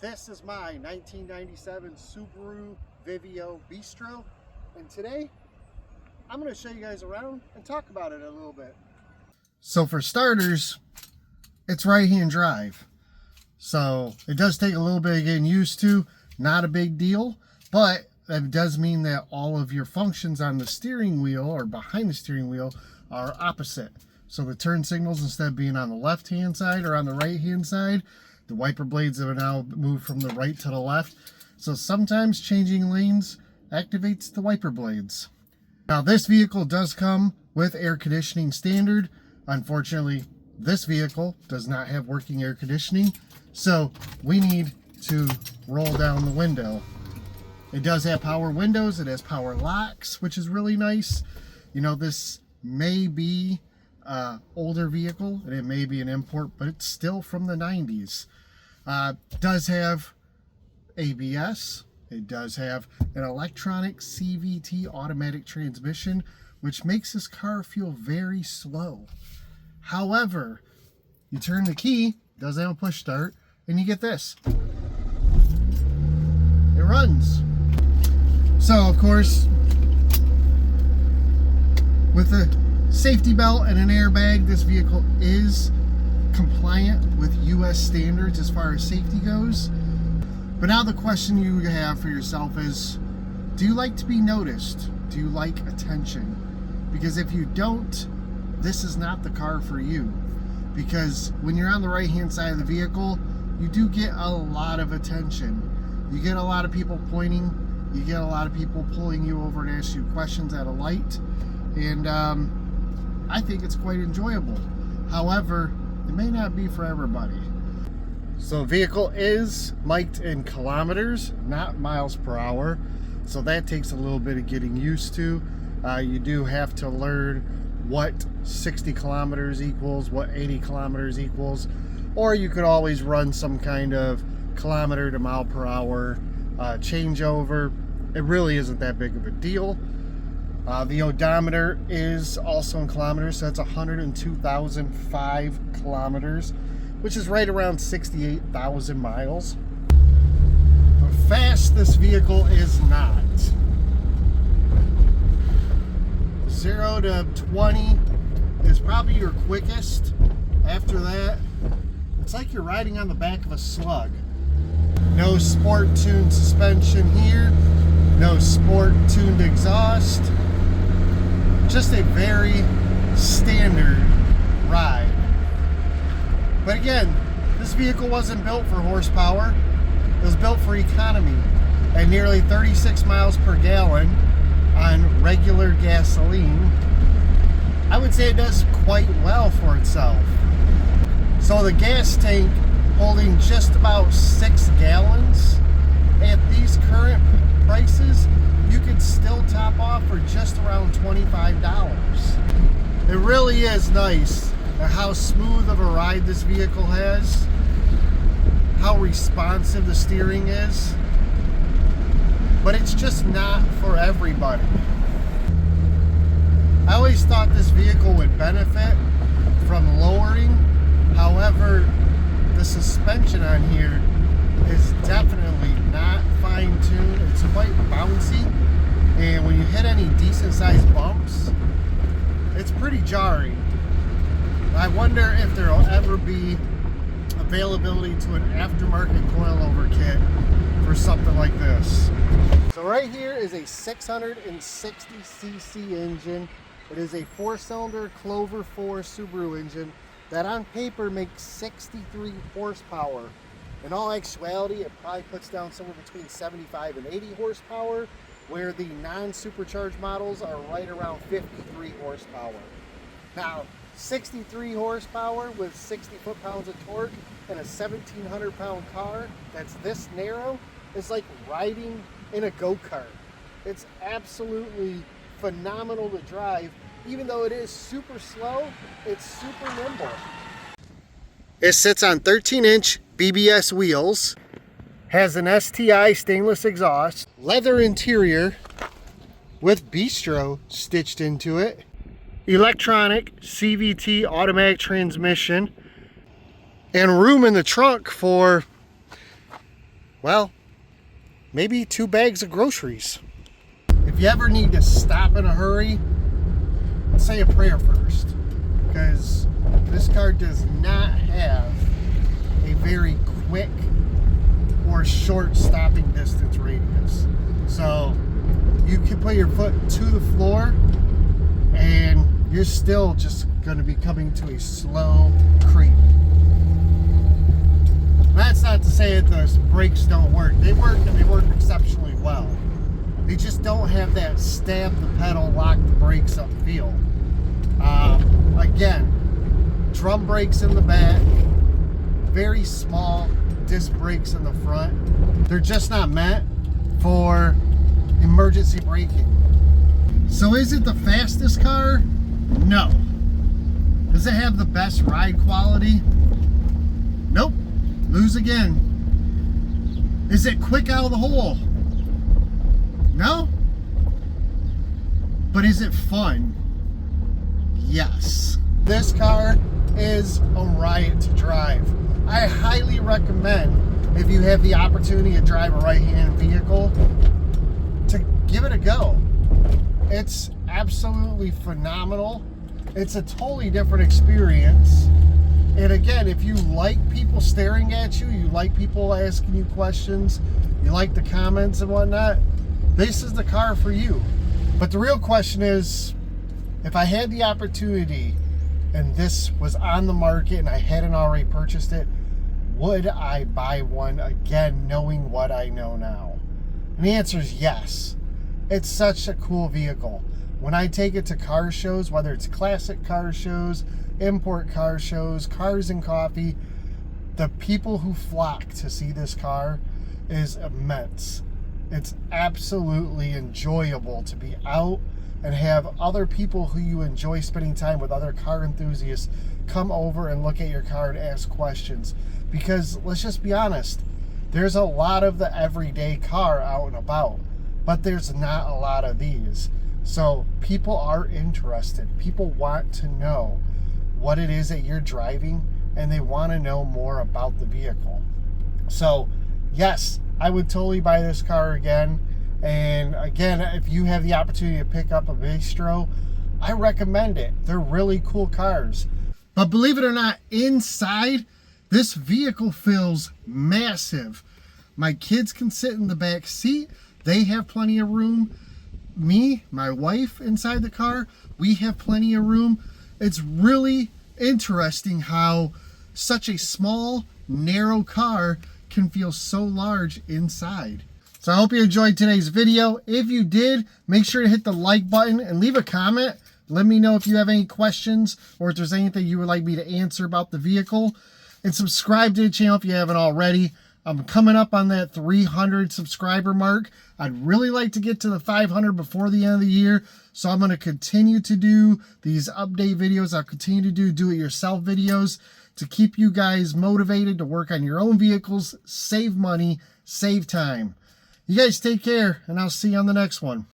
This is my 1997 Subaru Vivio Bistro, and today I'm going to show you guys around and talk about it a little bit. So for starters, it's right-hand drive, so it does take a little bit of getting used to. Not a big deal, but that does mean that all of your functions on the steering wheel or behind the steering wheel are opposite. So the turn signals, instead of being on the left-hand side or on the right-hand side, the wiper blades have now moved from the right to the left. So sometimes changing lanes activates the wiper blades. Now this vehicle does come with air conditioning standard. Unfortunately, this vehicle does not have working air conditioning, so we need to roll down the window. It does have power windows, it has power locks, which is really nice. You know, this may be older vehicle and it may be an import, but it's still from the 90s. Does have ABS. It does have an electronic CVT automatic transmission, which makes this car feel very slow. However, you turn the key, doesn't have a push start, and you get this. It runs. So of course, with a safety belt and an airbag, this vehicle is compliant with US standards as far as safety goes. But now the question you have for yourself is, do you like to be noticed? Do you like attention? Because if you don't, this is not the car for you. Because when you're on the right hand side of the vehicle, you do get a lot of attention. You get a lot of people pointing, you get a lot of people pulling you over to ask you questions at a light, and I think it's quite enjoyable. However, it may not be for everybody. So vehicle is mic'd in kilometers, not miles per hour. So that takes a little bit of getting used to. You do have to learn what 60 kilometers equals, what 80 kilometers equals, or you could always run some kind of kilometer to mile per hour changeover. It really isn't that big of a deal. The odometer is also in kilometers, so that's 102,005 kilometers, which is right around 68,000 miles. How fast this vehicle is not. 0 to 20 is probably your quickest. After that, it's like you're riding on the back of a slug. No sport tuned suspension here, no sport tuned exhaust. Just a very standard ride. But again, this vehicle wasn't built for horsepower. It was built for economy at nearly 36 miles per gallon on regular gasoline. I would say it does quite well for itself. So the gas tank holding just about 6 gallons at these current prices, you could still top off for just around $25. It really is nice at how smooth of a ride this vehicle has, how responsive the steering is, but it's just not for everybody. I always thought this vehicle would benefit from lowering. However, the suspension on here is definitely not fine-tuned. It's quite bouncy, and when you hit any decent sized bumps, it's pretty jarring. I wonder if there will ever be availability to an aftermarket coilover kit for something like this. So right here is a 660cc engine. It is a 4-cylinder Clover 4 Subaru engine that on paper makes 63 horsepower. In all actuality, it probably puts down somewhere between 75 and 80 horsepower, where the non-supercharged models are right around 53 horsepower. Now, 63 horsepower with 60 foot-pounds of torque and a 1,700-pound car that's this narrow is like riding in a go-kart. It's absolutely phenomenal to drive. Even though it is super slow, it's super nimble. It sits on 13-inch BBS wheels, has an STI stainless exhaust, leather interior with Bistro stitched into it, electronic CVT automatic transmission, and room in the trunk for well, maybe 2 bags of groceries. If you ever need to stop in a hurry, say a prayer first, because this car does not have a very quick or short stopping distance radius. So you can put your foot to the floor and you're still just going to be coming to a slow creep. That's not to say that the brakes don't work. They work, and they work exceptionally well. They just don't have that stab the pedal, lock the brakes up feel. Again, drum brakes in the back, very small disc brakes in the front. They're just not meant for emergency braking. So is it the fastest car? No. Does it have the best ride quality? Nope. Lose again. Is it quick out of the hole? No. But is it fun? Yes. This car is a riot to drive. I highly recommend, if you have the opportunity to drive a right-hand vehicle, to give it a go. It's absolutely phenomenal. It's a totally different experience. And again, if you like people staring at you, you like people asking you questions, you like the comments and whatnot, this is the car for you. But the real question is, if I had the opportunity and this was on the market and I hadn't already purchased it, would I buy one again, knowing what I know now? And the answer is yes. It's such a cool vehicle. When I take it to car shows, whether it's classic car shows, import car shows, cars and coffee, the people who flock to see this car is immense. It's absolutely enjoyable to be out and have other people who you enjoy spending time with, other car enthusiasts, come over and look at your car and ask questions. Because let's just be honest, there's a lot of the everyday car out and about, but there's not a lot of these. So people are interested. People want to know what it is that you're driving, and they want to know more about the vehicle. So yes, I would totally buy this car again. And again, if you have the opportunity to pick up a Bistro, I recommend it. They're really cool cars. But believe it or not, inside, this vehicle feels massive. My kids can sit in the back seat. They have plenty of room. Me, my wife inside the car, we have plenty of room. It's really interesting how such a small, narrow car can feel so large inside. So I hope you enjoyed today's video. If you did, make sure to hit the like button and leave a comment. Let me know if you have any questions or if there's anything you would like me to answer about the vehicle. And subscribe to the channel if you haven't already. I'm coming up on that 300 subscriber mark. I'd really like to get to the 500 before the end of the year. So I'm going to continue to do these update videos. I'll continue to do do-it-yourself videos to keep you guys motivated to work on your own vehicles, save money, save time. You guys take care, and I'll see you on the next one.